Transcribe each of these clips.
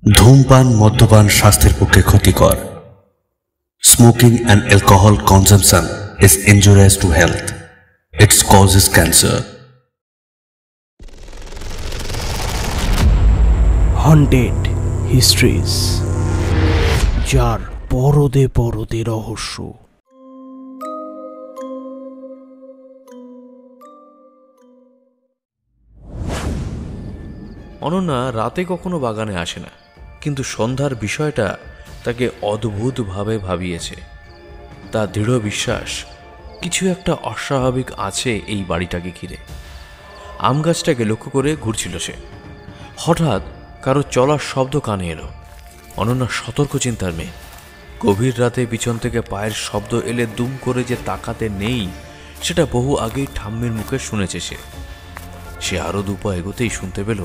ধূমপান মদ্যপান স্বাস্থ্যের পক্ষে ক্ষতিকর। Smoking and alcohol consumption is injurious to health. It causes cancer. Haunted Histories, যার পরদে পরদে রহস্য। অনন্যা রাতে কখনো বাগানে আসে না, কিন্তু সন্ধ্যার বিষয়টা তাকে অদ্ভুতভাবে ভাবিয়েছে। তার দৃঢ় বিশ্বাস কিছু একটা অস্বাভাবিক আছে এই বাড়িটাকে ঘিরে। আম গাছটাকে লক্ষ্য করে ঘুরছিল সে। হঠাৎ কারো চলার শব্দ কানে এলো। অনন্যা সতর্ক চিন্তার মেয়ে। গভীর রাতে পিছন থেকে পায়ের শব্দ এলে দুম করে যে তাকাতে নেই, সেটা বহু আগেই ঠাম্মির মুখে শুনেছে সে আরো দুপা এগোতেই শুনতে পেল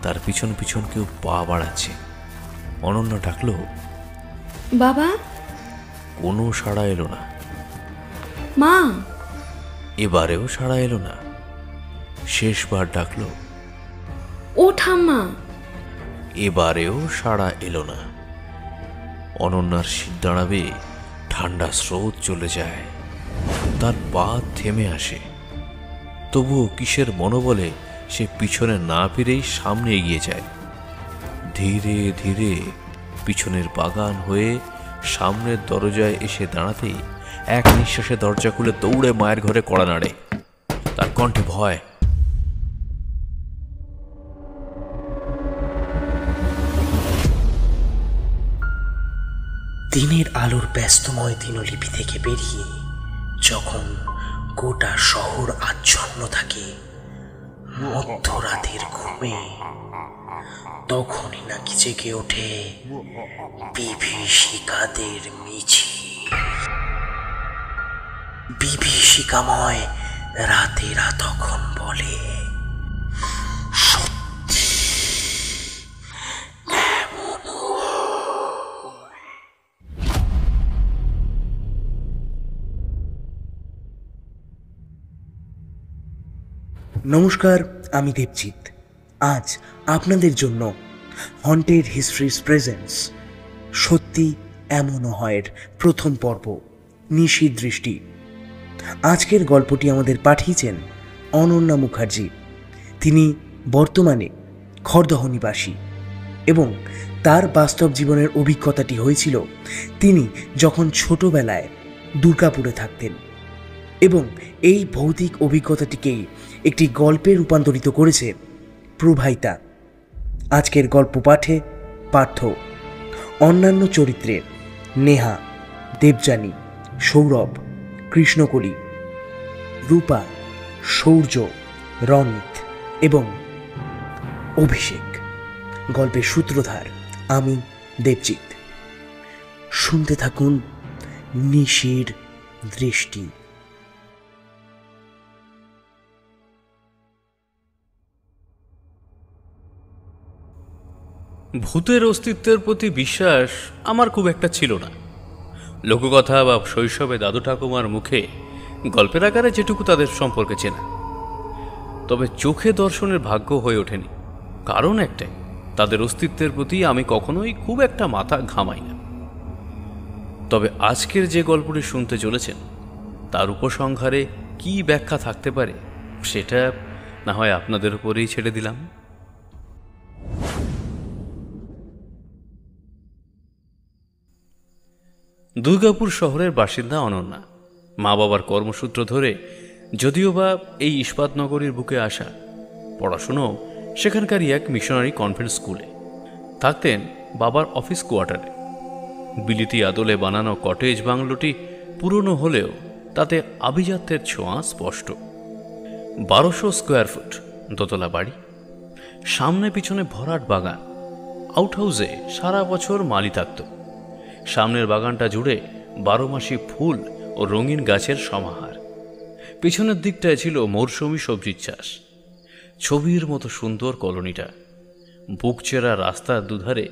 তার পিছন পিছন কেউ পা বাড়াচ্ছে। অনন্যা ডাকল, বাবা। কোনো সাড়া এলো না। মা। এবারেও সাড়া এলো না। শেষবার ডাকল, ও ঠাম্মা। এবারেও সাড়া এলো না। অনন্যার শীত দাঁড়াবে, ঠান্ডা স্রোত চলে যায়, তার পা থেমে আসে। তবুও কিসের মনোবলে সে পিছনে না ফিরেই সামনে এগিয়ে যায়। ধীরে ধীরে পিছনের বাগান হয়ে সামনের দরজায় এসে দাঁড়াতেই এক নিঃশ্বাসে দরজা খুলে দৌড়ে মায়ের ঘরে কড়া নাড়ে। তার কণ্ঠে ভয়। দিনের আলোর ব্যস্তময় দিনলিপি থেকে বেরিয়ে যখন গোটা শহর আচ্ছন্ন থাকে মধ্যরাতের ঘুমে, তখনই নাকি জেগে ওঠে বিভীষিকাদের মিছিল। বিভীষিকাময় রাতেরা তখন বলে, সত্যি এমন নমস্কার, আমি দেবজিৎ। আজ আপনাদের জন্য হন্টেড হিস্ট্রিজ প্রেজেন্টস সত্যি এমনও হয়ের প্রথম পর্ব, নিশির দৃষ্টি। আজকের গল্পটি আমাদের পাঠিয়েছেন অনন্যা মুখার্জি। তিনি বর্তমানে খড়দহ নিবাসী এবং তার বাস্তব জীবনের অভিজ্ঞতাটি হয়েছিল তিনি যখন ছোটবেলায় দুর্গাপুরে থাকতেন, এবং এই ভৌতিক অভিজ্ঞতাটিকেই একটি গল্পে রূপান্তরিত করেছে প্রভাইতা। আজকের গল্প পাঠে পার্থ। অন্যান্য চরিত্রে নেহা, দেবযানী, সৌরভ, কৃষ্ণকলি, রূপা, শৌর্য, রনিত এবং অভিষেক। গল্পের সূত্রধার আমি দেবজিৎ। শুনতে থাকুন নিশির দৃষ্টি। ভূতের অস্তিত্বের প্রতি বিশ্বাস আমার খুব একটা ছিল না। লোককথা বা শৈশবে দাদু ঠাকুমার মুখে গল্পের আকারে যেটুকু তাদের সম্পর্কে চেনা, তবে চোখে দর্শনের ভাগ্য হয়ে ওঠেনি। কারণ একটাই, তাদের অস্তিত্বের প্রতি আমি কখনোই খুব একটা মাথা ঘামাই না। তবে আজকের যে গল্পটি শুনতে চলেছেন তার উপসংহারে কি ব্যাখ্যা থাকতে পারে সেটা না হয় আপনাদের উপরেই ছেড়ে দিলাম। দুর্গাপুর শহরের বাসিন্দা অনন্যা। মা বাবার কর্মসূত্র ধরে যদিও বা এই ইস্পাতনগরীর বুকে আসা, পড়াশুনো সেখানকারই এক মিশনারি কনভেন্ট স্কুলে। থাকতেন বাবার অফিস কোয়ার্টারে। বিলিতি আদলে বানানো কটেজ বাংলোটি পুরনো হলেও তাতে আভিজাত্যের ছোঁয়া স্পষ্ট। 1200 স্কোয়ার ফুট দোতলা বাড়ি, সামনে পিছনে ভরাট বাগান। আউটহাউসে সারা বছর মালি থাকত। সামনের বাগানটা জুড়ে 12 মাসি ফুল ও রঙিন গাছের সমাহার। পিছনের দিকটায় ছিল মরশুমি সবজির চাষ। ছবির মতো সুন্দর কলোনিটা। বুকচেরা রাস্তার দুধারে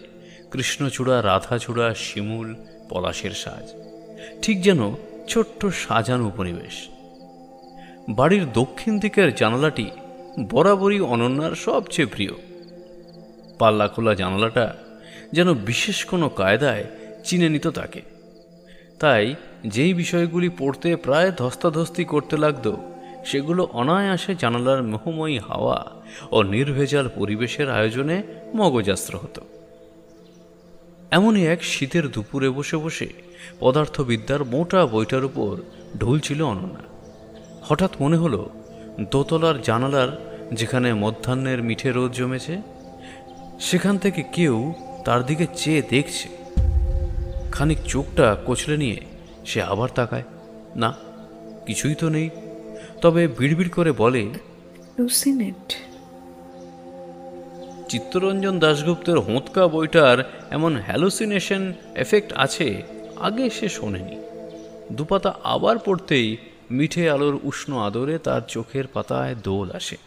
কৃষ্ণচূড়া, রাধাচূড়া, শিমুল, পলাশের সাজ, ঠিক যেন ছোট্ট সাজানো উপনিবেশ। বাড়ির দক্ষিণ দিকের জানালাটি বরাবরই অনন্যার সবচেয়ে প্রিয়। পাল্লা খোলা জানালাটা যেন বিশেষ কোনো কায়দায় চিনে নিত তাকে। তাই যেই বিষয়গুলি পড়তে প্রায় ধস্তাধস্তি করতে লাগত, সেগুলো অনায়াসে জানালার মোহময়ী হাওয়া ও নির্ভেজাল পরিবেশের আয়োজনে মগজাস্ত্র হতো। এমনই এক শীতের দুপুরে বসে বসে পদার্থবিদ্যার মোটা বইটার উপর ঢুলছিল অনন্যা। হঠাৎ মনে হলো, দোতলার জানালার যেখানে মধ্যাহ্নের মিঠে রোদ জমেছে, সেখান থেকে কেউ তার দিকে চেয়ে দেখছে। খানিক চোখটা কচলে নিয়ে সে আবার তাকায়, না, কিছুই তো নেই। তবে বিড়বিড় করে বলে, লুসিনেট। চিত্তরঞ্জন দাশগুপ্তের হোঁতকা বইটার এমন হ্যালুসিনেশন এফেক্ট আছে আগে সে শোনেনি। দুপাতা আবার পড়তেই মিঠে আলোর উষ্ণ আদরে তার চোখের পাতায় দোল আসে।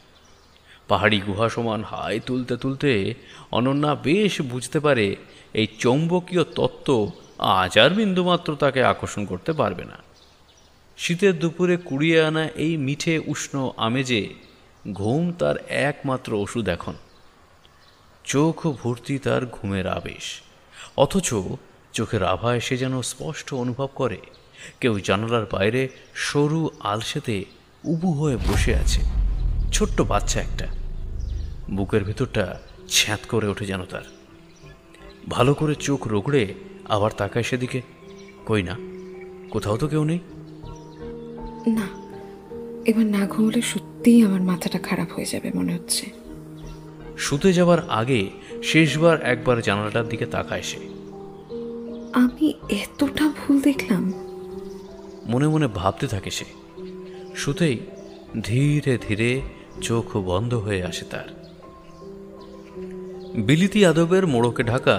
পাহাড়ি গুহা সমান হাই তুলতে তুলতে অনন্যা বেশ বুঝতে পারে এই চৌম্বকীয় তত্ত্ব আজ আর বিন্দুমাত্র তাকে আকর্ষণ করতে পারবে না। শীতের দুপুরে কুড়িয়ে আনা এই মিঠে উষ্ণ আমেজে ঘুম তার একমাত্র ওষুধ এখন। চোখ ভর্তি তার ঘুমের আবেশ, অথচ চোখের আভায় সে যেন স্পষ্ট অনুভব করে কেউ জানালার বাইরে সরু আলসেতে উবু হয়ে বসে আছে, ছোট্ট বাচ্চা একটা। বুকের ভেতরটা ছ্যাঁত করে ওঠে যেন তার। ভালো করে চোখ রগড়ে আবার তাকায় সেদিকে, কই না, কোথাও তো কেউ নেই। না, এবার না ঘুমলে সত্যিই আমার মাথাটা খারাপ হয়ে যাবে মনে হচ্ছে। শুতে যাবার আগে শেষবার একবার জানালাটার দিকে তাকায় সে। আমি এতটা ভুল দেখলাম? মনে মনে ভাবতে থাকে সে। শুতেই ধীরে ধীরে চোখ বন্ধ হয়ে আসে তার। বিলিতি আদবের মোড়কে ঢাকা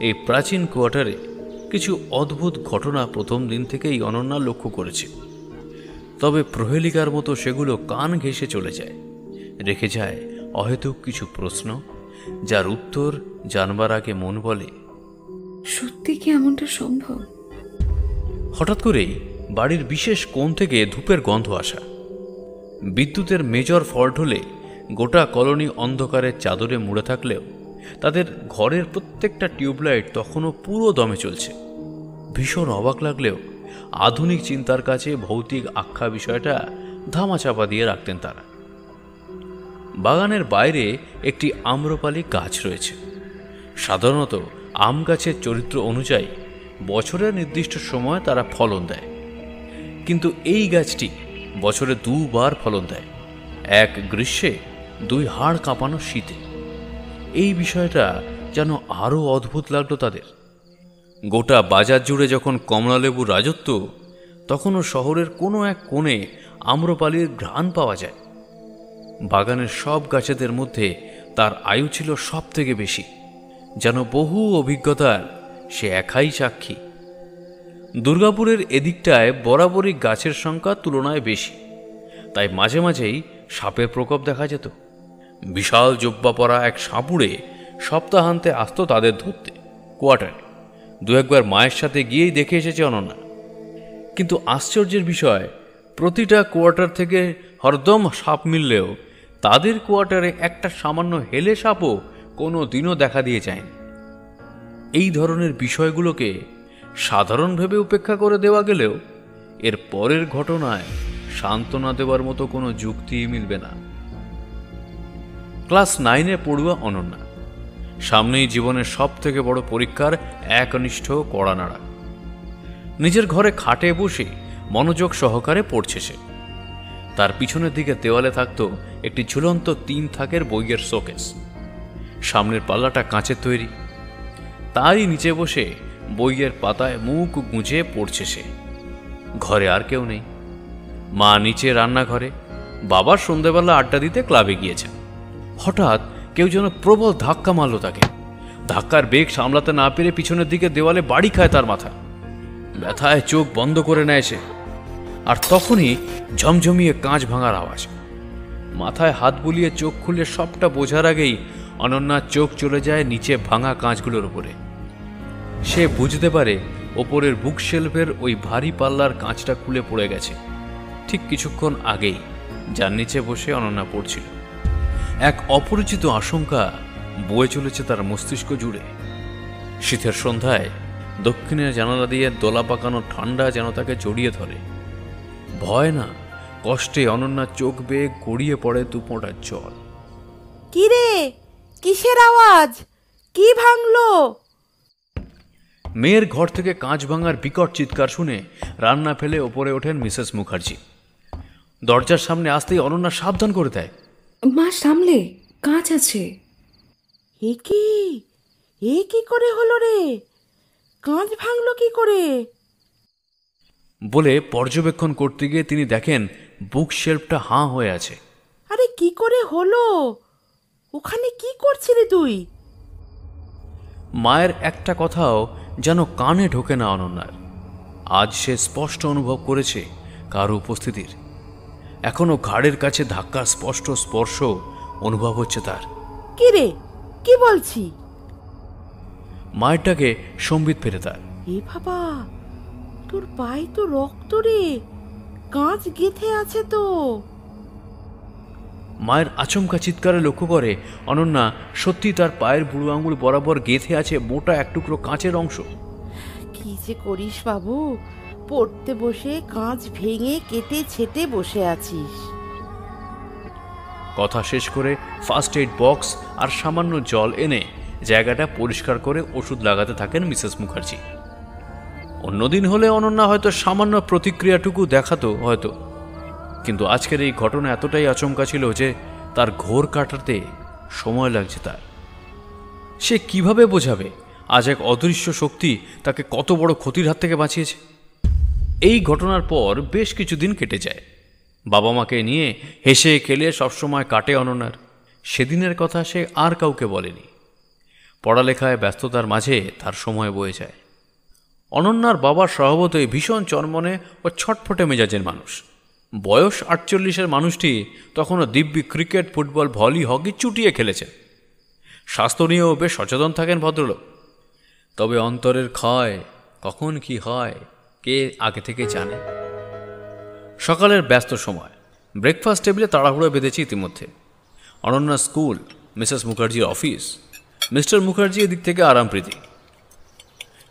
এই প্রাচীন কোয়ার্টারে কিছু অদ্ভুত ঘটনা প্রথম দিন থেকেই অনন্যা লক্ষ্য করেছে। তবে প্রহেলিকার মতো সেগুলো কান ঘেঁষে চলে যায়, রেখে যায় অহেতুক কিছু প্রশ্ন, যার উত্তর জানবার আগে মন বলে, সত্যি কি এমনটা সম্ভব? হঠাৎ করেই বাড়ির বিশেষ কোণ থেকে ধূপের গন্ধ আসা। বিদ্যুতের মেজর ফল্ট হলে গোটা কলোনি অন্ধকারের চাদরে মুড়ে থাকলেও তাদের ঘরের প্রত্যেকটা টিউবলাইট তখনও পুরো দমে চলছে। ভীষণ অবাক লাগলেও আধুনিক চিন্তার কাছে ভৌতিক আখ্যা বিষয়টা ধামাচাপা দিয়ে রাখতেন তারা। বাগানের বাইরে একটি আম্রপালি গাছ রয়েছে। সাধারণত আম গাছের চরিত্র অনুযায়ী বছরের নির্দিষ্ট সময় তারা ফলন দেয়, কিন্তু এই গাছটি বছরে দুবার ফলন দেয়, এক গ্রীষ্মে, দুই হাড় কাঁপানো শীতে। এই বিষয়টা যেন আরও অদ্ভুত লাগলো তাদের। গোটা বাজার জুড়ে যখন কমলালেবুর রাজত্ব, তখনও শহরের কোনো এক কোণে আম্রপালির ঘ্রাণ পাওয়া যায়। বাগানের সব গাছেদের মধ্যে তার আয়ু ছিল সব থেকে বেশি, যেন বহু অভিজ্ঞতার সে একাই সাক্ষী। দুর্গাপুরের এদিকটায় বরাবরই গাছের সংখ্যা তুলনায় বেশি, তাই মাঝে মাঝেই সাপের প্রকোপ দেখা যেত। বিশাল জব্বা পরা এক সাপুড়ে সপ্তাহান্তে আসতো তাদের ধরতে কোয়ার্টারে। দু একবার মায়ের সাথে গিয়েই দেখে এসেছে অনন্যা। কিন্তু আশ্চর্যের বিষয়, প্রতিটা কোয়ার্টার থেকে হরদম সাপ মিললেও তাদের কোয়ার্টারে একটা সামান্য হেলে সাপও কোনো দিনও দেখা দিয়ে যায়নি। এই ধরনের বিষয়গুলোকে সাধারণ ভেবে উপেক্ষা করে দেওয়া গেলেও এর পরের ঘটনায় সান্ত্বনা দেওয়ার মতো কোনো যুক্তি মিলবে না। ক্লাস 9-এ পড়ুয়া অনন্যা, সামনেই জীবনের সব থেকে বড় পরীক্ষার একনিষ্ঠ কড়া নাড়া। নিজের ঘরে খাটে বসে মনোযোগ সহকারে পড়ছে সে। তার পিছনের দিকে দেওয়ালে থাকত একটি ঝুলন্ত 3 থাকের বইয়ের শোকেস। সামনের পাল্লাটা কাঁচের তৈরি, তারই নিচে বসে বইয়ের পাতায় মুখ গুঁজে পড়ছে সে। ঘরে আর কেউ নেই। মা নিচে রান্নাঘরে, বাবা সন্ধ্যেবেলা আড্ডা দিতে ক্লাবে গিয়েছেন। হঠাৎ কেউ যেন প্রবল ধাক্কা মারল তাকে। ধাক্কার বেগ সামলাতে না পেরে পিছনের দিকে দেওয়ালে বাড়ি খায় তার মাথা। ব্যথায় চোখ বন্ধ করে নেয় সে। আর তখনই ঝমঝমিয়ে কাঁচ ভাঙার আওয়াজ। মাথায় হাত বুলিয়ে চোখ খুলে সবটা বোঝার আগেই অনন্যার চোখ চলে যায় নিচে ভাঙা কাঁচগুলোর উপরে। সে বুঝতে পারে ওপরের বুক শেলফের ওই ভারী পাল্লার কাঁচটা খুলে পড়ে গেছে ঠিক কিছুক্ষণ আগেই, যার নিচে বসে অনন্যা পড়ছিল। এক অপরিচিত আশঙ্কা বয়ে চলেছে তার মস্তিষ্ক জুড়ে। শীতের সন্ধ্যায় দক্ষিণের জানালা দিয়ে দোলা পাকানো ঠান্ডা যেন তাকে জড়িয়ে ধরে। ভয় না, কষ্টে অনন্যার চোখ বেয়ে গড়িয়ে পড়ে দুপোঁটার জল। কি রে, কিসের আওয়াজ? কি ভাঙলো? মেয়ের ঘর থেকে কাঁচ ভাঙার বিকট চিৎকার শুনে রান্না ফেলে ওপরে ওঠেন মিসেস মুখার্জি। দরজার সামনে আসতেই অনন্যা সাবধান করে দেয়, মা সামলে, কাঁচ আছে। এ কি করে হলো রে? কাঁচ ভাঙলো কি করে? বলে পর্যবেক্ষণ করতে গিয়ে তিনি দেখেন বুক শেলফটা হাঁ হয়ে আছে। আরে কি করে হলো? ওখানে কি করছিলি তুই? মায়ের একটা কথাও যেন কানে ঢোকে না অনন্যার। আজ সে স্পষ্ট অনুভব করেছে কারো উপস্থিতির। এখনো ঘাড়ের কাছে ধাক্কার স্পষ্ট স্পর্শ অনুভব হচ্ছে তার। কি রে, কি বলছি? মায়েরটাকে সম্বিত ফেলে তার। এ বাবা, তোর পায়ে তো রক্ত রে, কাঁচ গেঁথে আছে তো। মায়ের আচমকা চিৎকারে লক্ষ্য করে অনন্যা সত্যি তার পায়ের বুড়ো আঙুল বরাবর গেঁথে আছে মোটা এক টুকরো কাঁচের অংশ। কি যে করিস বাবু, পড়তে বসে কাঁচ ভেঙে কেটে ছেটে বসে আছিস। কথা শেষ করে ফার্স্ট এইড বক্স আর সামান্য জল এনে জায়গাটা পরিষ্কার করে ওষুধ লাগাতে থাকেন মিসেস মুখার্জি। অন্যদিন হলে অনন্যা হয়তো সামান্য প্রতিক্রিয়াটুকু দেখাতো হয়তো, কিন্তু আজকের এই ঘটনা এতটাই আচমকা ছিল যে তার ঘোর কাটাতে সময় লাগছে তার। সে কিভাবে বোঝাবে আজ এক অদৃশ্য শক্তি তাকে কত বড় ক্ষতির হাত থেকে বাঁচিয়েছে। এই ঘটনার পর বেশ কিছুদিন কেটে যায়। বাবা মাকে নিয়ে হেসে খেলে সবসময় কাটে অনন্যার। সেদিনের কথা সে আর কাউকে বলেনি। পড়ালেখায় ব্যস্ততার মাঝে তার সময় বয়ে যায়। অনন্যার বাবা স্বভাবতই ভীষণ চনমনে ও ছটফটে মেজাজের মানুষ। বয়স 48-এর মানুষটি তখনও দিব্যি ক্রিকেট, ফুটবল, ভলি, হকি চুটিয়ে খেলেছেন। স্বাস্থ্য নিয়েও বেশ সচেতন থাকেন ভদ্রলোক। তবে অন্তরের ক্ষয় কখন কি হয় কে আগে থেকে জানে। সকালের ব্যস্ত সময়, ব্রেকফাস্ট টেবিলে তাড়াহুড়ো বেঁধেছে ইতিমধ্যে। অনন্যা স্কুল, মিসেস মুখার্জির অফিস। মিস্টার মুখার্জি এদিক থেকে আরামপ্রীতি।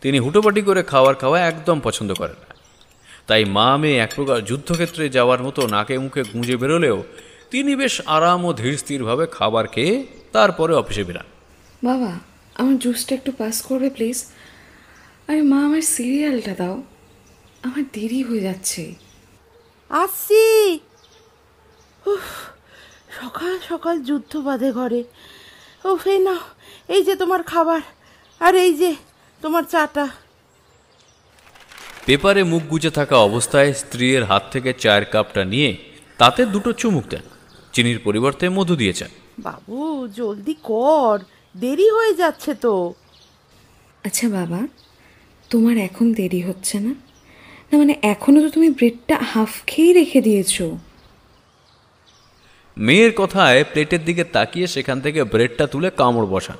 তিনি হুটোপাটি করে খাওয়া একদম পছন্দ করেন না। তাই মা মেয়ে এক প্রকার যুদ্ধক্ষেত্রে যাওয়ার মতো নাকে মুখে গুঁজে বেরোলেও তিনি বেশ আরাম ও ধীর স্থিরভাবে খাবার খেয়ে তারপরে অফিসে বেরান। বাবা, আমার জুসটা একটু পাস করবে প্লিজ? আরে মা, আমার সিরিয়ালটা দাও, আমার দেরি হয়ে যাচ্ছে। আসছি। সকাল সকাল যুদ্ধ বাঁধে ঘরে। এই নাও, এই যে তোমার খাবার, আর এই যে তোমার চাটা। পেপারে মুখ গুজে থাকা অবস্থায় স্ত্রীর হাত থেকে চায়ের কাপটা নিয়ে তাতে দুটো চুমুক দেন। চিনির পরিবর্তে মধু দিয়েছেন। বাবু জলদি কর, দেরি হয়ে যাচ্ছে তো। আচ্ছা বাবা, তোমার এখন দেরি হচ্ছে না? না মানে এখনো তো তুমি ব্রেডটা হাফ খেয়ে রেখে দিয়েছো। মেয়ের কথায় প্লেটের দিকে তাকিয়ে সেখান থেকে ব্রেডটা তুলে কামড় বসান।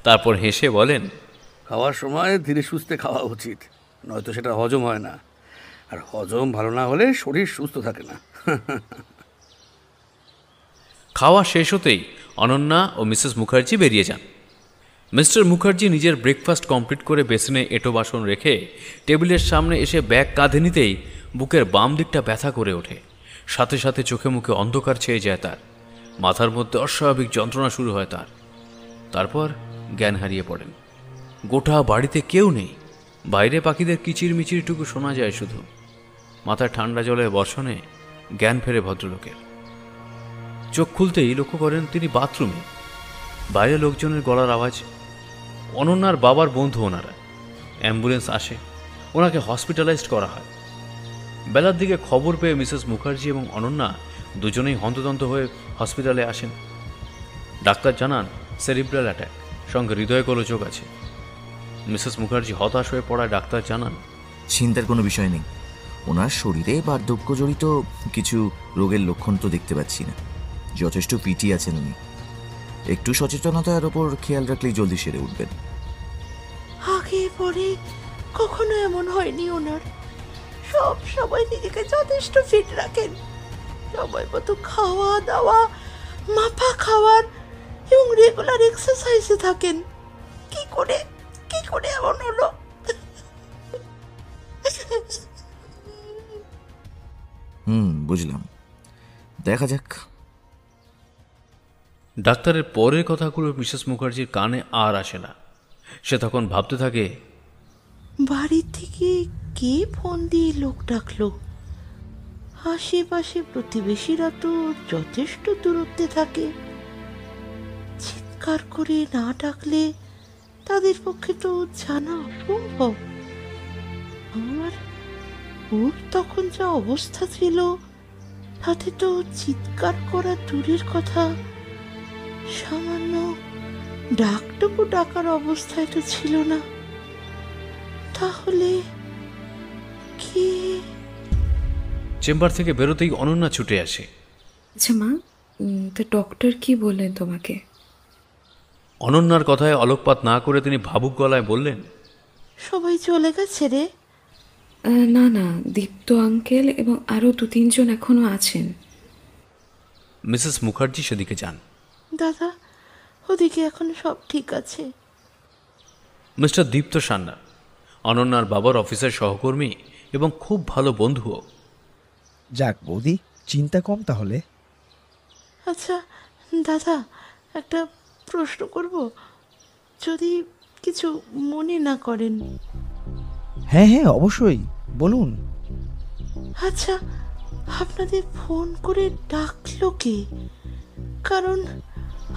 তারপর হেসে বলেন, খাওয়ার সময় ধীরে সুস্থে খাওয়া উচিত, নয়তো সেটা হজম হয় না, আর হজম ভালো না হলে শরীর সুস্থ থাকে না। খাওয়া শেষ হতেই অনন্যা ও মিসেস মুখার্জি বেরিয়ে যান। মিস্টার মুখার্জি নিজের ব্রেকফাস্ট কমপ্লিট করে বেসিনে এঁটো বাসন রেখে টেবিলের সামনে এসে ব্যাগ কাঁধে নিতেই বুকের বাম দিকটা ব্যথা করে ওঠে। সাথে সাথে চোখে মুখে অন্ধকার ছেয়ে যায় তার। মাথার মধ্যে অস্বাভাবিক যন্ত্রণা শুরু হয় তার। তারপর জ্ঞান হারিয়ে পড়েন। গোটা বাড়িতে কেউ নেই, বাইরে পাখিদের কিচির মিচিরটুকু শোনা যায় শুধু। মাথায় ঠান্ডা জলের বর্ষণে জ্ঞান ফেরে ভদ্রলোকের। চোখ খুলতেই লক্ষ্য করেন তিনি বাথরুমে। বাইরে লোকজনের গলার আওয়াজ। অনন্যার বাবার বন্ধু ওনারা। অ্যাম্বুলেন্স আসে, ওনাকে হসপিটালাইজড করা হয়। বেলার দিকে খবর পেয়ে মিসেস মুখার্জি এবং অনন্যা দুজনেই হন্তদন্ত হয়ে হসপিটালে আসেন। ডাক্তার জানান সেরিব্রাল অ্যাটাক, সঙ্গে হৃদয় গোলযোগ আছে। মিসেস মুখার্জি হতাশ হয়ে পড়ায় ডাক্তার জানান, চিন্তার কোনো বিষয় নেই, ওনার শরীরে বার্ধক্যজনিত কিছু রোগের লক্ষণ তো দেখতে পাচ্ছি না, যথেষ্ট পিটি আছেন উনি, একটু সচেতনতার ওপর খেয়াল রাখলেই জলদি সেরে উঠবেন। আগে পরে কখনো এমন হয়নি ওনার। সব সময় নিজেকে যথেষ্ট ফিট রাখেন, সময় মতো খাওয়া দাওয়া, মাপা খাবার এবং রেগুলার এক্সারসাইজে থাকেন। কি করে এমন হলো? বুঝলাম, দেখা যাক। ডাক্তারের পরের কথাগুলো মিসেস মুখার্জির কানে আর আসে না। সে তখন ভাবতে থাকে, বাড়ির থেকে কে ফোন দিয়ে লোক ডাকলো? আশেপাশে প্রতিবেশীরা তো যথেষ্ট দূরত্বে থাকে, চিৎকার করে না ডাকলে তাদের পক্ষে তো জানা অসম্ভব। আর ওর তখন যা অবস্থা ছিল, তাতে তো চিৎকার করা দূরের কথা, সামান্য ডাকটুকু ডাকার অবস্থায় তো ছিল না। তাহলে কে? চেম্বার থেকে বেরোতেই অনন্যা ছুটে আসে। আচ্ছা মা, তো ডক্টর কি বললেন তোমাকে? অনন্যার কথায় আলোকপাত না করে তিনি ভাবুক গলায় বললেন, সবাই চলে গেছে রে? না না, দীপ্ত আঙ্কেল এবং আরও 2-3 জন এখনো আছেন। মিসেস মুখার্জি সেদিকে যান। দাদা, ওদিকে এখন সব ঠিক আছে। মিস্টার দীপ্ত সান্না অনন্যার বাবার অফিসের সহকর্মী এবং খুব ভালো বন্ধুও। যাক বৌদি, চিন্তা কম তাহলে। আচ্ছা দাদা, একটা প্রশ্ন করব, যদি কিছু মনে না করেন? হ্যাঁ হ্যাঁ, অবশ্যই বলুন। আচ্ছা, আপনাদের ফোন করে ডাকলো কে? কারণ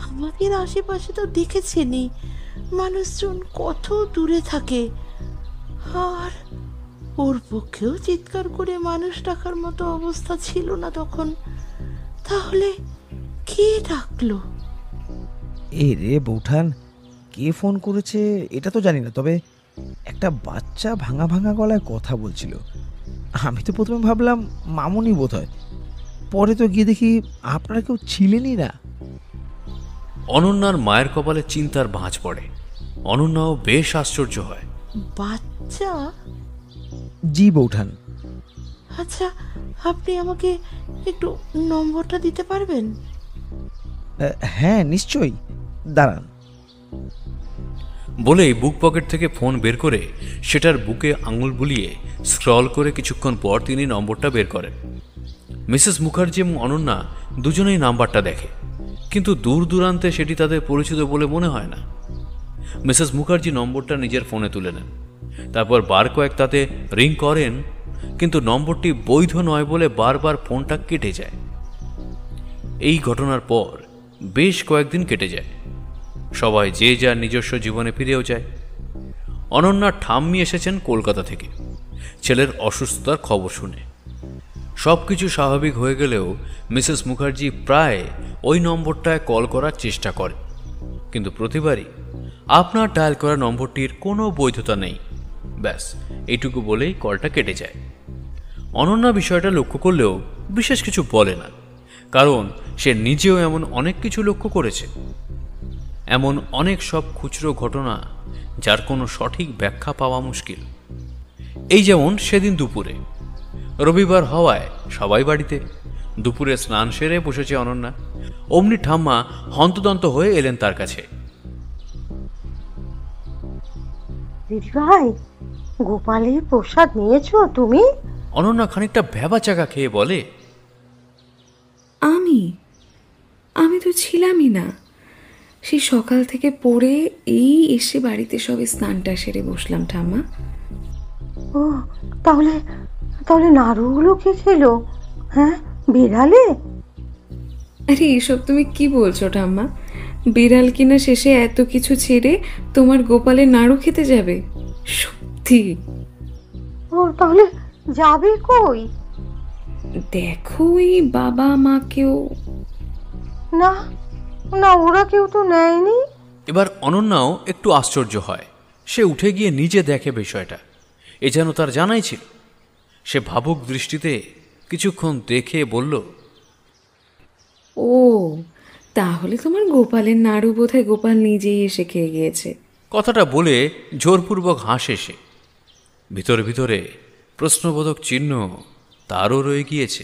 আমাদের আশেপাশে তো দেখেছেনই মানুষজন কত দূরে থাকে, আর ওর পক্ষেও চিৎকার করে মানুষ ডাকার মতো অবস্থা ছিল না তখন। তাহলে কে ডাকলো? এ রে বৌঠান, কে ফোন করেছে এটা তো জানি না, তবে একটা বাচ্চা ভাঙা ভাঙা গলায় কথা বলছিল। আমি তো প্রথমে ভাবলাম মামুনি বোধ হয়, পরে তো গিয়ে দেখি আপনারা কেউ ছিলেনই না। অনন্যার মায়ের কপালে চিন্তার ভাঁজ পড়ে। অনন্যাও বেশ আশ্চর্য হয়। বাচ্চা? জি বৌঠান। আচ্ছা, আপনি আমাকে একটু নম্বরটা দিতে পারবেন? হ্যাঁ নিশ্চয়ই, দাঁড়ান। বলেই বুক পকেট থেকে ফোন বের করে সেটার বুকে আঙুল বুলিয়ে স্ক্রল করে কিছুক্ষণ পর তিনি নম্বরটা বের করেন। মিসেস মুখার্জি এবং অনন্যা দুজনেই নাম্বারটা দেখে, কিন্তু দূর দূরান্তে সেটি তাদের পরিচিত বলে মনে হয় না। মিসেস মুখার্জি নম্বরটা নিজের ফোনে তুলে নেন, তারপর বার কয়েক তাতে রিং করেন, কিন্তু নম্বরটি বৈধ নয় বলে বারবার ফোনটা কেটে যায়। এই ঘটনার পর বেশ কয়েকদিন কেটে যায়। সবাই যে যার নিজস্ব জীবনে ফিরেও যায়। অনন্যার ঠাম্মি এসেছেন কলকাতা থেকে ছেলের অসুস্থতার খবর শুনে। সব কিছু স্বাভাবিক হয়ে গেলেও মিসেস মুখার্জি প্রায় ওই নম্বরটায় কল করার চেষ্টা করে, কিন্তু প্রতিবারই আপনার ডায়াল করা নম্বরটির কোনো বৈধতা নেই, ব্যাস এইটুকু বলেই কলটা কেটে যায়। অনন্যা বিষয়টা লক্ষ্য করলেও বিশেষ কিছু বলে না, কারণ সে নিজেও এমন অনেক কিছু লক্ষ্য করেছে। এমন অনেক সব খুচরো ঘটনা যার কোনো সঠিক ব্যাখ্যা পাওয়া মুশকিল। এই যেমন সেদিন দুপুরে, রবিবার হওয়ায় সবাই বাড়িতে, দুপুরে স্নান সেরে বসেছে অনন্যা। অমনি ঠাম্মা হন্তদন্ত হয়ে এলেন তার কাছে। দিদিভাই, গোপালের প্রসাদ নিয়েছো তুমি? অনন্যা খানিকটা ভ্যাবা চাকা খেয়ে বলে, আমি তো ছিলামই না, সেই সকাল থেকে পড়ে এই এসে বাড়িতে সবে স্নানটা সেরে বসলাম ঠাম্মা। ও, তাহলে তাহলে নাড়ুগুলো কে খেলো? হ্যাঁ, বিড়ালে? আরে এসব তুমি কি বলছো ঠাম্মা? বিড়াল কিনা শেষে এত কিছু ছেড়ে তোমার গোপালের নাড়ু খেতে যাবে? সত্যি? ও, তাহলে যাবে কই? দেখো এই বাবা মাকেও। না না, ওরা কেউ তো নেয়নি। এবার অনন্যাও একটু আশ্চর্য হয়। সে উঠে গিয়ে নিজে দেখে বিষয়টা, এ যেন তার জানাই ছিল। সে ভাবুক দৃষ্টিতে কিছুক্ষণ দেখে বলল, ও, তাহলে তোমার গোপালের নাড়ু বোধহয় গোপাল নিজেই এসে খেয়ে গিয়েছে। কথাটা বলে জোরপূর্বক হাসে সে। ভিতরে ভিতরে প্রশ্নবোধক চিহ্ন তারও রয়ে গিয়েছে।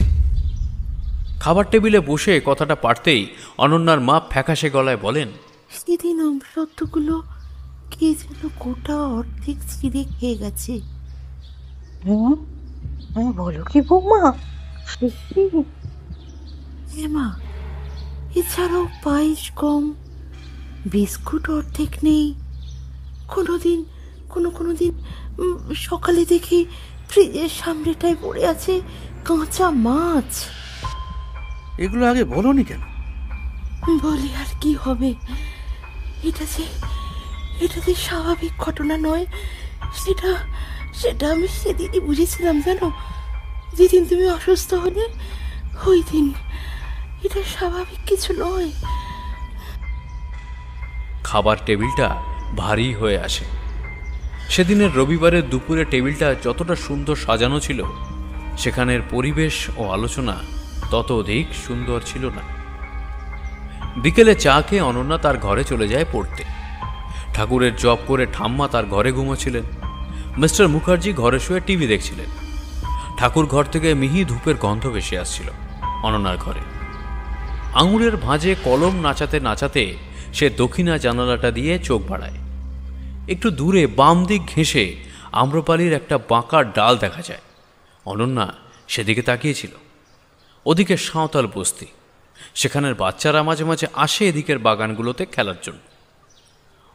খাবার টেবিলে বসে কথাটা পারতেই অনন্যার মা ফ্যাকাশে গলায় বলেন, সেদিন অমৃতগুলো কে যেন গোটা অর্ধেক ছিঁড়ে খেয়ে গেছে। বলো কি বৌমা? হ্যাঁ মা, এছাড়াও পায়েস কম, বিস্কুট অর্ধেক নেই। কোনোদিন কোনোদিন সকালে দেখি ফ্রিজের সামনেটায় পড়ে আছে কাঁচা মাছ। এগুলো আগে বলোনি কেন? বলে আর কি হবে, এটা যে স্বাভাবিক ঘটনা নয়, সেটা আমি সেদিনই বুঝেছিলাম জানো। যেদিন তুমি অসুস্থ হলে ওই দিন। এটা স্বাভাবিক কিছু নয়। খাবার টেবিলটা ভারী হয়ে আসে। সেদিনের রবিবারের দুপুরে টেবিলটা যতটা সুন্দর সাজানো ছিল, সেখানের পরিবেশ ও আলোচনা তত অধিক সুন্দর ছিল না। বিকেলে চা খেয়ে অনন্যা তার ঘরে চলে যায় পড়তে। ঠাকুরের জপ করে ঠাম্মা তার ঘরে ঘুমোচ্ছিলেন। মিস্টার মুখার্জি ঘরে শুয়ে টিভি দেখছিলেন। ঠাকুর ঘর থেকে মিহি ধূপের গন্ধ ভেসে আসছিল অনন্যার ঘরে। আঙুরের ভাঁজে কলম নাচাতে নাচাতে সে দক্ষিণা জানালাটা দিয়ে চোখ বাড়ায়। একটু দূরে বাম দিক ঘেঁষে আম্রপালির একটা বাঁকা ডাল দেখা যায়। অনন্যা সেদিকে তাকিয়েছিল। ওদিকে সাঁওতাল বস্তি, সেখানের বাচ্চারা মাঝে মাঝে আসে এদিকের বাগানগুলোতে খেলার জন্য।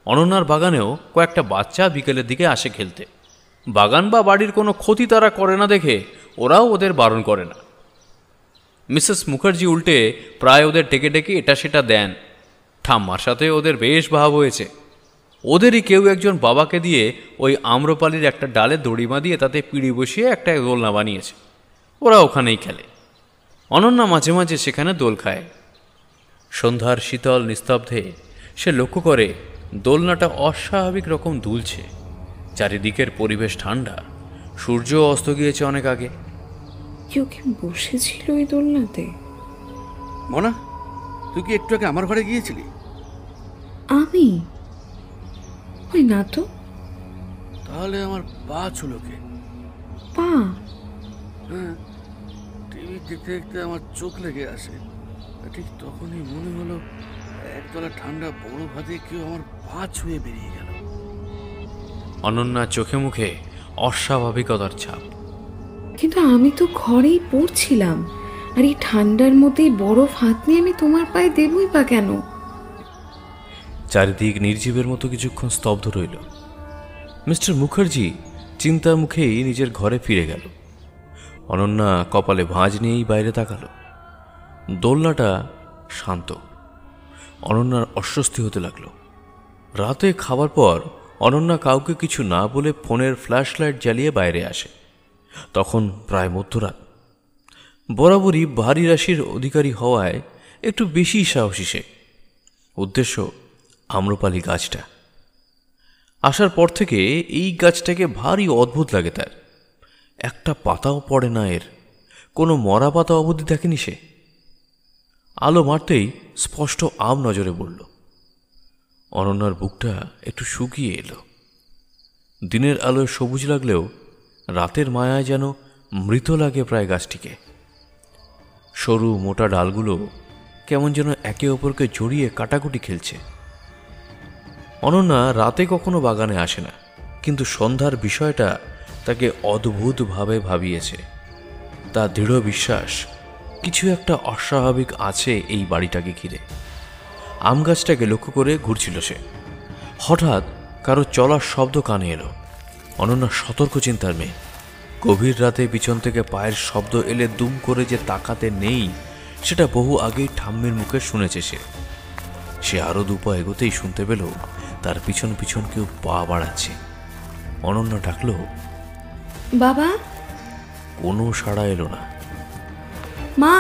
অনন্যার বাগানেও কয়েকটা বাচ্চা বিকেলের দিকে আসে খেলতে। বাগান বা বাড়ির কোনো ক্ষতি তারা করে না দেখে ওরাও ওদের বারণ করে না। মিসেস মুখার্জি উল্টে প্রায় ওদের ডেকে ডেকে এটা সেটা দেন। ঠাম্মার সাথে ওদের বেশ ভাব হয়েছে। ওদেরই কেউ একজন বাবাকে দিয়ে ওই আম্রপালির একটা ডালে দড়ি বাঁধিয়ে তাতে পিঁড়ি বসিয়ে একটা দোলনা বানিয়েছে। ওরা ওখানেই খেলে। অনন্যা মাঝে মাঝে সেখানে দোল খায়। সন্ধ্যার শীতল নিস্তব্ধে সে লক্ষ্য করে দোলনাটা অস্বাভাবিক রকম দুলছে। চারিদিকের পরিবেশ ঠান্ডা। সূর্য অস্ত গিয়েছে অনেক আগে। কেউ কি বসেছিল ওই দোলনাতে? মনা, তুই কি একটু আগে আমার ঘরে গিয়েছিলি? আমি? ওই না তো। তাহলে আমার পা ছুলো কে? পা? হ্যাঁ, টিভি দেখতে দেখতে আমার চোখ লেগে আসে। ঠিক তখনই মনে হলো একতলা ঠান্ডা বড় ভাতে কেউ আমার পা ছুঁয়ে বেরিয়ে গেল। অনন্যার চোখে মুখে অস্বাভাবিকতার ছাপ। কিন্তু আমি তো ঘরেই পড়ছিলাম, আর এই ঠান্ডার মধ্যেই বরফ হাত নিয়ে আমি তোমার পায়ে দেবই বা কেন? চারিদিক নির্জীবের মতো কিছুক্ষণ স্তব্ধ রইল। মিস্টার মুখার্জি চিন্তার মুখেই নিজের ঘরে ফিরে গেল। অনন্যা কপালে ভাঁজ নিয়েই বাইরে তাকালো। দোলনাটা শান্ত। অনন্যার অস্বস্তি হতে লাগলো। রাতে খাবার পর অনন্যা কাউকে কিছু না বলে ফোনের ফ্ল্যাশ লাইট জ্বালিয়ে বাইরে আসে। তখন প্রায় মধ্যরাত। বরাবরই ভারী রাশির অধিকারী হওয়ায় একটু বেশি সাহসী সে। উদ্দেশ্য আম্রপালি গাছটা। আসার পর থেকে এই গাছটাকে ভারী অদ্ভুত লাগে তার। একটা পাতাও পড়ে না এর। কোনো মরা পাতা অবধি দেখেনি সে। আলো মারতেই স্পষ্ট আম নজরে পড়ল। অনন্যার বুকটা একটু শুকিয়ে এলো। দিনের আলোয় সবুজ লাগলেও রাতের মায়ায় যেন মৃত লাগে প্রায় গাছটিকে। সরু মোটা ডালগুলো কেমন যেন একে অপরকে জড়িয়ে কাটাকুটি খেলছে। অনন্যা রাতে কখনো বাগানে আসে না, কিন্তু সন্ধ্যার বিষয়টা তাকে অদ্ভুতভাবে ভাবিয়েছে। তার দৃঢ় বিশ্বাস কিছু একটা অস্বাভাবিক আছে এই বাড়িটাকে ঘিরে। আম গাছটাকে লক্ষ্য করে ঘুরছিল সে। হঠাৎ কারো চলার শব্দ কানে এলো। অনন্যা সতর্ক চিন্তার মেয়ে। গভীর রাতে পিছন থেকে পায়ের শব্দ এলে দুম করে যে তাকাতে নেই, সেটা বহু আগেই ঠাম্মির মুখে শুনেছে সে আরো দুপা এগোতেই শুনতে পেল তার পিছন পিছন কেউ পা বাড়াচ্ছে। অনন্যা ডাকল, বাবা। কোনো সাড়া এলো না। মা।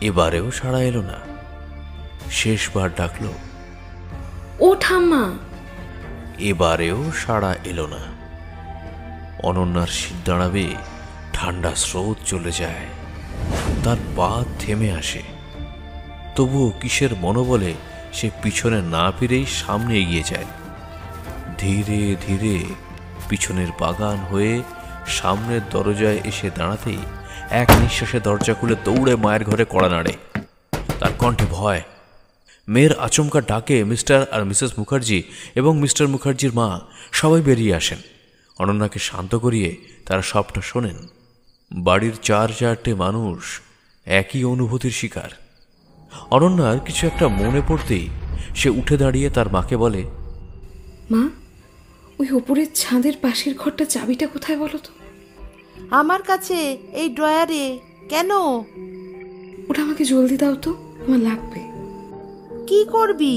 এবারেও সাড়া এলো না। শেষবার ডাকল, ও ঠাম্মা। এবারেও সাড়া এলো না। অনন্যার শীত দাঁড়াবে, ঠান্ডা স্রোত চলে যায়, তার পা থেমে আসে। তবুও কিসের মনোবলে সে পিছনে না ফিরেই সামনে এগিয়ে যায়। ধীরে ধীরে পিছনের বাগান হয়ে সামনের দরজায় এসে দাঁড়াতেই এক নিঃশ্বাসে দরজা খুলে দৌড়ে মায়ের ঘরে কড়া নাড়ে। তার কণ্ঠে ভয়। মেয়ের আচমকা ডাকে মিস্টার আর মিসেস মুখার্জি এবং মিস্টার মুখার্জির মা সবাই বেরিয়ে আসেন। অনন্যাকে শান্ত করিয়ে তারা সবটা শোনেন। বাড়ির 4-4টে মানুষ একই অনুভূতির শিকার। অনন্যার কিছু একটা মনে পড়তেই সে উঠে দাঁড়িয়ে তার মাকে বলে, মা, ওই ওপরের ছাদের পাশের ঘরটা চাবিটা কোথায় বলো তো? আমার কাছে, এই ড্রয়ারে। কেন? ওটা আমাকে জলদি দাও তো, আমার লাগবে। কি করবি?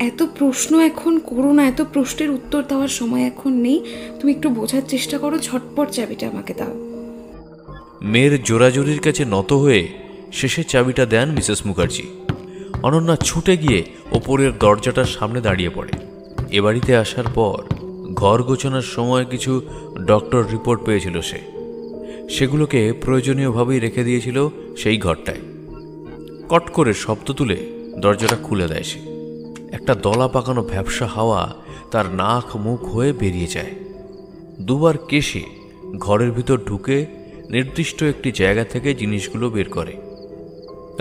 এত প্রশ্ন এখন করো না, এত প্রশ্নের উত্তর দেওয়ার সময় এখন নেই। তুমি একটু বোঝার চেষ্টা করো, ঝটপট চাবিটা আমাকে দাও। মেয়ের জোরাজোরির কাছে নত হয়ে শেষে চাবিটা দেন মিসেস মুখার্জি। অনন্যা ছুটে গিয়ে ওপরের দরজাটার সামনে দাঁড়িয়ে পড়ে। এ বাড়িতে আসার পর ঘর গোছানোর সময় কিছু ডক্টর রিপোর্ট পেয়েছিল সে, সেগুলোকে প্রয়োজনীয়ভাবেই রেখে দিয়েছিল সেই ঘরটায়। কট করে শব্দ তুলে দরজাটা খুলে দেয় সে। একটা দলা পাকানো ভ্যাপসা হাওয়া তার নাক মুখ হয়ে বেরিয়ে যায়। দুবার কেশে ঘরের ভিতর ঢুকে নির্দিষ্ট একটি জায়গা থেকে জিনিসগুলো বের করে।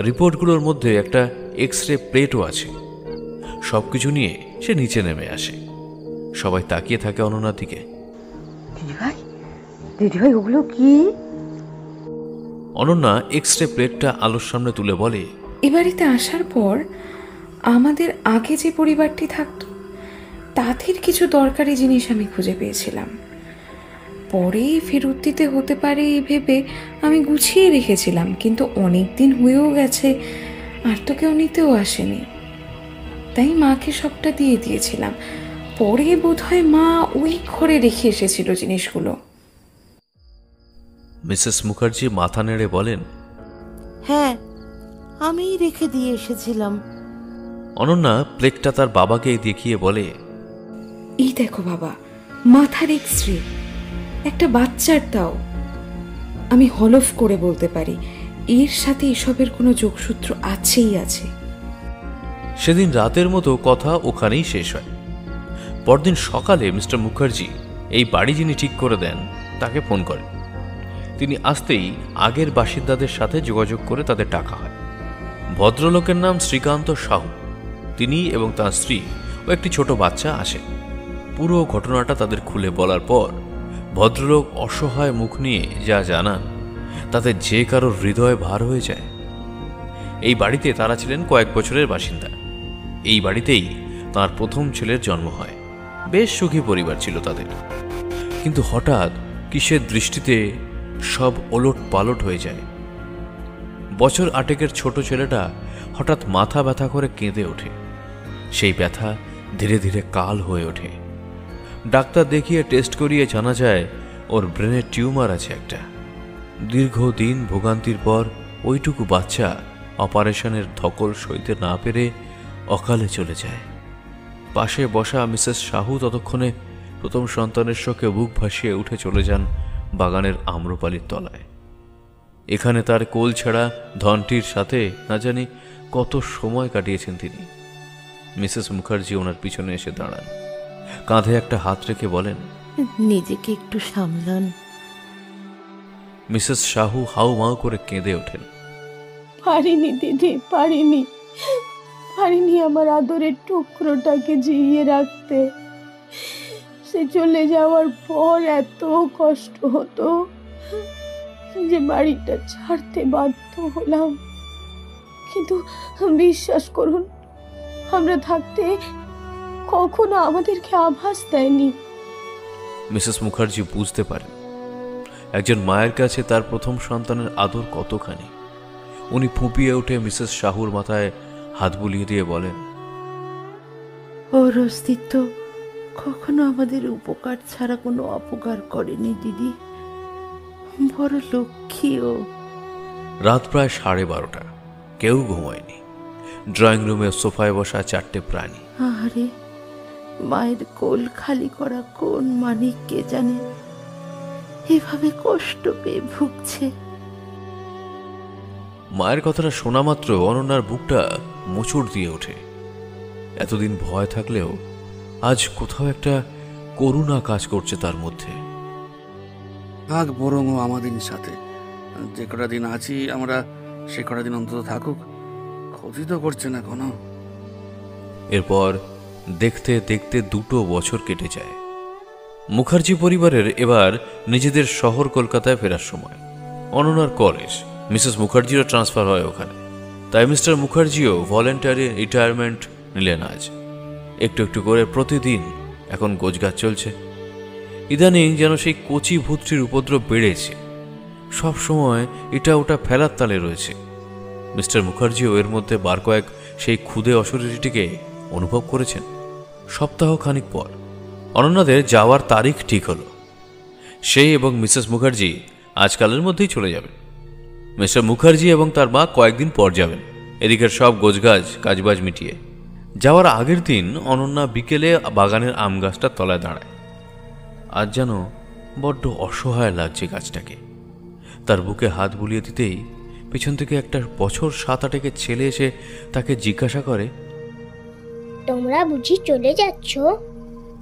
রিপোর্টগুলোর মধ্যে একটা এক্স-রে প্লেটও আছে। সবকিছু নিয়ে সে নিচে নেমে আসে। সবাই তাকিয়ে থাকে অনন্যার দিকে। দিদিভাই, ওগুলো কি? অনন্যা এক্স-রে প্লেটটা আলোর সামনে তুলে বলে, এ বাড়িতে আসার পর আমাদের আগে যে পরিবারটি থাকতো তাদের কিছু দরকারি জিনিস আমি খুঁজে পেয়েছিলাম। পরেই ফেরত দিতে হতে পারে এই ভেবে আমি গুছিয়ে রেখেছিলাম, কিন্তু অনেক দিন হয়েও গেছে, আর তো কেউ নিতেও আসেনি, তাই মাকে সবটা দিয়ে দিয়েছিলাম। পরে বোধহয় মা ওই ঘরে রেখে এসেছিল জিনিসগুলো। মিসেস মুখার্জি মাথা নেড়ে বলেন, হ্যাঁ, আমিই রেখে দিয়ে এসেছিলাম। অনন্যা প্লেটটা তার বাবাকে দেখিয়ে বলে, এই দেখো বাবা, মাথার এক্স-রে, একটা বাচ্চার তাও। আমি হলফ করে বলতে পারি এর সাথে এসবের কোনো যোগসূত্র আছেই আছে। সেদিন রাতের মতো কথা ওখানেই শেষ হয়। পরদিন সকালে মিস্টার মুখার্জি এই বাড়ি যিনি ঠিক করে দেন তাকে ফোন করেন। তিনি আসতেই আগের বাসিন্দাদের সাথে যোগাযোগ করে তাদের ডাকা হয়। ভদ্রলোকের নাম শ্রীকান্ত সাহু। তিনি এবং তার স্ত্রী ও একটি ছোট বাচ্চা আসেন। পুরো ঘটনাটা তাদের খুলে বলার পর ভদ্রলোক অসহায় মুখ নিয়ে যা জানান তাতে যে কারোর হৃদয় ভার হয়ে যায়। এই বাড়িতে তারা ছিলেন কয়েক বছরের বাসিন্দা। এই বাড়িতেই তার প্রথম ছেলের জন্ম হয়। বেশ সুখী পরিবার ছিল তাদের। কিন্তু হঠাৎ কিসের দৃষ্টিতে সব ওলট পালট হয়ে যায়। বছর 8 ছোট ছেলেটা হঠাৎ মাথা ব্যথা করে কেঁদে ওঠে। সেই ব্যথা ধীরে ধীরে কাল হয়ে ওঠে। ডাক্তার দেখিয়ে টেস্ট করিয়ে জানা যায় ওর ব্রেনের টিউমার আছে একটা। দীর্ঘদিন ভোগান্তির পর ওইটুকু বাচ্চা অপারেশনের ধকল সইতে না পেরে অকালে চলে যায়। পাশে বসা মিসেস সাহু ততক্ষণে প্রথম সন্তানের শোকে বুক ভাসিয়ে উঠে চলে যান বাগানের আম্রপালির তলায়। এখানে তার কোল ছেঁড়া ধনটির সাথে না জানি কত সময় কাটিয়েছেন তিনি। মিসেস মুখার্জি ওনার পিছনে এসে দাঁড়ান, কাঁধে একটা হাত রেখে বলেন, নিজেকে একটু সামলান। মিসেস সাহু হাউ মাউ করে কেঁদে ওঠেন। পারিনি দিদি, পারিনি আমার আদরের টুকরোটাকে জিইয়ে রাখতে। সে চলে যাওয়ার পর এত কষ্ট হতো যে বাড়িটা ছাড়তে বাধ্য হলাম। কিন্তু বিশ্বাস করুন, আমরা থাকতে কখনো আমাদেরকে আভাস দেয়নি। মিসেস মুখার্জি বুঝতে পারেন একজন মায়ের কাছে তার প্রথম সন্তানের আদর কতখানি। উনি ফুঁপিয়ে উঠে মিসেস সাহুর মাথায় হাত বুলিয়ে দিয়ে বলেন, ওর অস্তিত্ব কখনো আমাদের উপকার ছাড়া কোনো অপকার করেনি দিদি। বড় লক্ষ্মী ও। রাত প্রায় 12:30। কেউ ঘুমায়নি। ড্রয়িং রুমে সোফায় বসা 4টে প্রাণী। আরে, মায়ের কোল খালি করা কোন মানিক কে জানে এভাবে কষ্ট পেয়ে ভুগছে। মায়ের কথাটা শোনা মাত্র অনন্যার বুকটা মোচড় দিয়ে ওঠে। এতদিন ভয় থাকলেও আজ কোথাও একটা করুণা কাজ করছে তার মধ্যে। থাক বরং ও আমাদের সাথে। যে কটা দিন আছি আমরা, সে কটা দিন অন্তত থাকুক। ক্ষতি তো করছে না কোনো। এরপর দেখতে দেখতে 2 বছর কেটে যায়। মুখার্জি পরিবারের এবার নিজেদের শহর কলকাতায় ফেরার সময়। অনন্যার কলেজ, মিসেস মুখার্জিরও ট্রান্সফার হয় ওখানে, তাই মিস্টার মুখার্জিও ভলেন্টারি রিটায়ারমেন্ট নিলেন আজ। একটু একটু করে প্রতিদিন এখন গোছগাছ চলছে। ইদানিং যেন সেই কচি ভূতটির উপদ্রব বেড়েছে, সব সময় এটা ওটা ফেলার তালে রয়েছে। মিস্টার মুখার্জিও এর মধ্যে বার কয়েক সেই ক্ষুদে অশরীরটিকে অনুভব করেছেন। সপ্তাহ খানিক পর অনন্যাদের যাওয়ার তারিখ ঠিক হলো। সেই এবং মিসেস মুখার্জি আজকালের মধ্যেই চলে যাবেন। মিস্টার মুখার্জি এবং তার মা কয়েকদিন পর যাবেন, এদিকের সব গোছগাছ কাজবাজ মিটিয়ে। যাওয়ার আগের দিন অনন্যা বিকেলে বাগানের আম গাছটার তলায় দাঁড়ায়। আজ যেন বড্ড অসহায় লাগছে গাছটাকে। তার বুকে হাত বুলিয়ে দিতেই পিছন থেকে একটা বছর 7-8 ছেলে এসে তাকে জিজ্ঞাসা করে, তোমরা বুঝি চলে যাচ্ছ?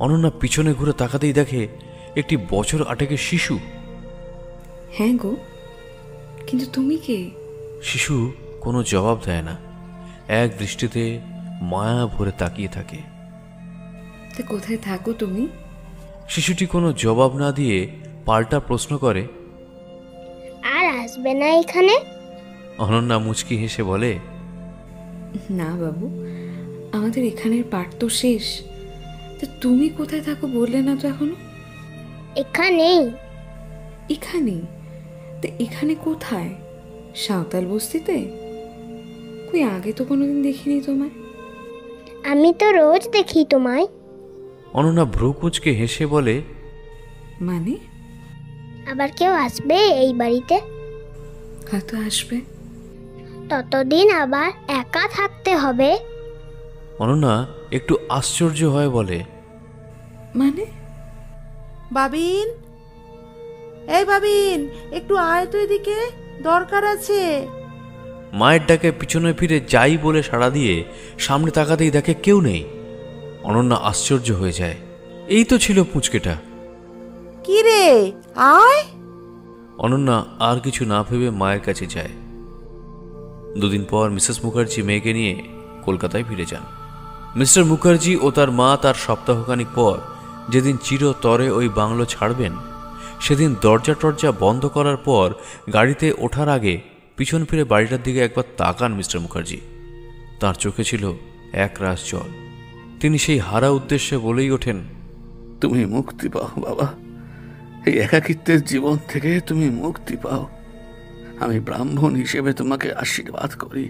অনন্যা পিছনে ঘুরে তাকাতেই দেখে একটি বছর 8 শিশু। হ্যাঁ গো, কিন্তু তুমি কে? শিশু কোনো জবাব দেয় না, এক দৃষ্টিতে মায়া ভরে তাকিয়ে থাকে। তা কোথায় থাকো তুমি? শিশুটি কোনো জবাব না দিয়ে পাল্টা প্রশ্ন করে, আর আসবে না এখানে? অনন্যা মুচকি হেসে বলে, না বাবু, আমাদের এখানের পাঠ তো শেষ। তা তুমি কোথায় থাকো বললে না তো এখনো? এখানেই। এখানে? তা এখানে কোথায়? সাঁওতাল বস্তিতে? কই আগে তো কোনোদিন দেখিনি তোমায়। আমি তো রোজ দেখি তোমায়। অনন্যা ভ্রু কুঁচকে হেসে বলে, মানে? আবার কেউ আসবে এই বাড়িতে? হয়তো আসবে। ততদিন আবার একা থাকতে হবে। অনন্যা একটু আশ্চর্য হয় বলে, মানে? বাবিন, এই বাবিন, একটু আয় তো এদিকে, দরকার আছে। মায়ের ডাকে পিছনে ফিরে যাই বলে সাড়া দিয়ে সামনে তাকাতেই দেখে কেউ নেই। অনন্যা আশ্চর্য হয়ে যায়, এই তো ছিল পুঁচকেটা। কি রে, আয়। অনন্যা আর কিছু না ভেবে মায়ের কাছে যায়। 2 দিন পর মিসেস মুখার্জি মেয়েকে নিয়ে কলকাতায় ফিরে যান। মিস্টার মুখার্জি ও তার মা তার সপ্তাহখানিক পর যেদিন চিরতরে ওই বাংলো ছাড়বেন, সেদিন দরজা টরজা বন্ধ করার পর গাড়িতে ওঠার আগে পিছন ফিরে বাড়িটার দিকে একবার তাকান মিস্টার মুখার্জি। তার চোখে ছিল এক রাশ জল। তিনি সেই হারা উদ্দেশ্যে বলেই ওঠেন, তুমি মুক্তি পাও বাবা, এই একাকিত্বের জীবন থেকে তুমি মুক্তি পাও। আমি ব্রাহ্মণ হিসেবে তোমাকে আশীর্বাদ করি।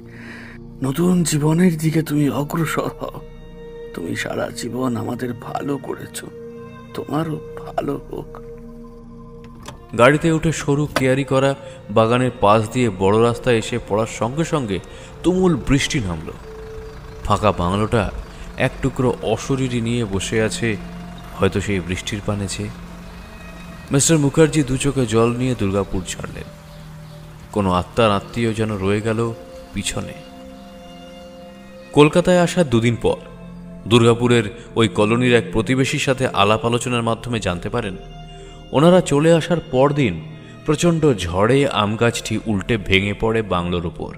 নতুন জীবনের দিকে তুমি অগ্রসর হও। তুমি সারা জীবন আমাদের ভালো করেছ, তোমারও ভালো হোক। গাড়িতে উঠে সরু কেয়ারি করা বাগানের পাশ দিয়ে বড় রাস্তায় এসে পড়ার সঙ্গে সঙ্গে তুমুল বৃষ্টি নামল। ফাঁকা বাংলোটা এক টুকরো অশরীরী নিয়ে বসে আছে, হয়তো সেই বৃষ্টির পানেছে। মিস্টার মুখার্জি 2 চোখে জল নিয়ে দুর্গাপুর ছাড়লেন। কোনো আত্মার আত্মীয় যেন রয়ে গেল পিছনে। কলকাতায় আসার 2 দিন পর দুর্গাপুরের ওই কলোনির এক প্রতিবেশীর সাথে আলাপ আলোচনার মাধ্যমে জানতে পারেন, ওনারা চলে আসার পরদিন প্রচণ্ড ঝড়ে আম গাছটি উল্টে ভেঙে পড়ে বাংলোর উপর।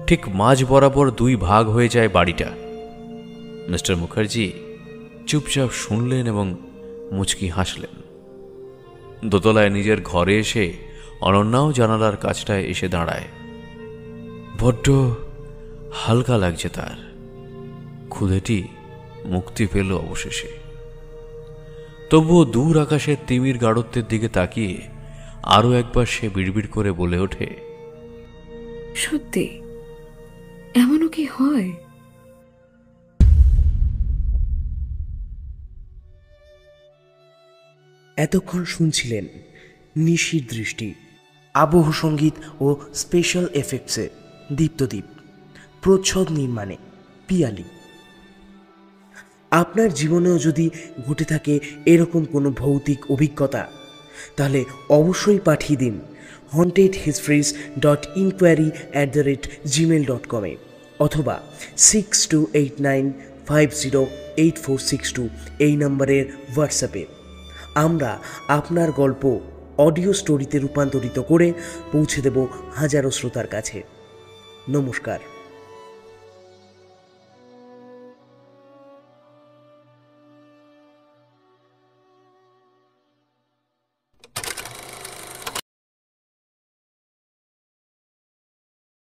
ঠিক মাঝ বরাবর 2 ভাগ হয়ে যায় বাড়িটা। মিস্টার মুখার্জি চুপচাপ শুনলেন এবং মুচকি হাসলেন। দোতলায় নিজের ঘরে এসে অনন্যাও জানালার কাছটায় এসে দাঁড়ায়। বড্ড হালকা লাগছে তার। ক্ষুধেটি মুক্তি পেল অবশেষে। তবুও দূর আকাশের তিমির গাঢ়ত্বের দিকে তাকিয়ে আরও একবার সে বিড়বিড় করে বলে ওঠে, সত্যি এমনও কি হয়? এতক্ষণ শুনছিলেন নিশির দৃষ্টি, আবহ সঙ্গীত ও স্পেশাল এফেক্টসে দীপ্তদ্বীপ, প্রচ্ছদ নির্মাণে পিয়ালি। আপনার জীবনেও যদি ঘটে থাকে এরকম কোনো ভৌতিক অভিজ্ঞতা, তাহলে অবশ্যই পাঠিয়ে দিন hauntedhistories.inquiry@gmail.com অথবা 6289508462 এই নম্বরের হোয়াটসঅ্যাপে। আমরা আপনার গল্প অডিও স্টোরিতে রূপান্তরিত করে পৌঁছে দেব হাজারো শ্রোতার কাছে। নমস্কার।